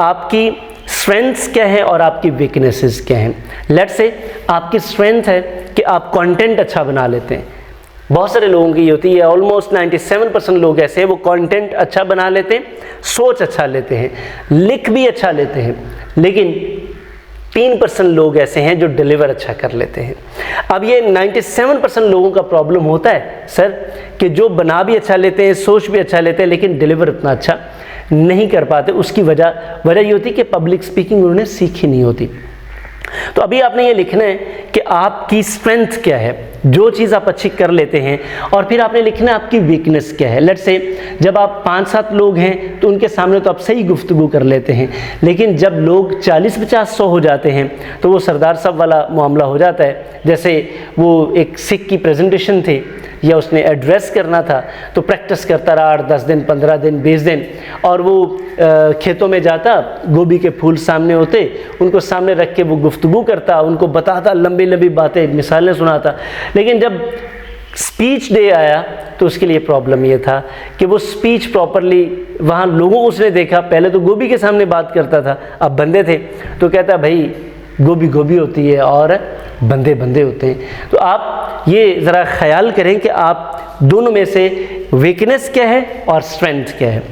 आपकी स्ट्रेंथ्स क्या है और आपकी वीकनेसेस क्या हैं। लेट्स से आपकी स्ट्रेंथ है कि आप कंटेंट अच्छा बना लेते हैं। बहुत सारे लोगों की ये होती है, ऑलमोस्ट 97% लोग ऐसे हैं, वो कंटेंट अच्छा बना लेते हैं, सोच अच्छा लेते हैं, लिख भी अच्छा लेते हैं, लेकिन 3% लोग ऐसे हैं जो डिलीवर अच्छा कर लेते हैं। अब ये 97% लोगों का प्रॉब्लम होता है सर कि जो बना भी अच्छा लेते हैं, सोच भी अच्छा लेते हैं, लेकिन डिलीवर उतना अच्छा नहीं कर पाते। उसकी वजह ये होती है कि पब्लिक स्पीकिंग उन्होंने सीखी नहीं होती। तो अभी आपने ये लिखना है कि आपकी स्ट्रेंथ क्या है, जो चीज़ आप अच्छी कर लेते हैं, और फिर आपने लिखना है आपकी वीकनेस क्या है। लेट्स से जब आप 5-7 लोग हैं तो उनके सामने तो आप सही गुफ्तगू कर लेते हैं, लेकिन जब लोग 40-50-100 हो जाते हैं तो वो सरदार साहब वाला मामला हो जाता है। जैसे वो एक सिख की प्रेजेंटेशन थी या उसने एड्रेस करना था, तो प्रैक्टिस करता रहा 8-10 दिन, 15 दिन, 20 दिन, और वो खेतों में जाता, गोभी के फूल सामने होते, उनको सामने रख के वो गुफ्तगू करता, उनको बताता, लंबी लंबी बातें, मिसालें सुनाता। लेकिन जब स्पीच डे आया तो उसके लिए प्रॉब्लम ये था कि वो स्पीच प्रॉपरली वहाँ लोगों को उसने देखा, पहले तो गोभी के सामने बात करता था, अब बंदे थे, तो कहता भाई गोभी गोभी होती है और बंदे बंदे होते हैं। तो आप ये ज़रा ख्याल करें कि आप दोनों में से वीकनेस क्या है और स्ट्रेंथ क्या है।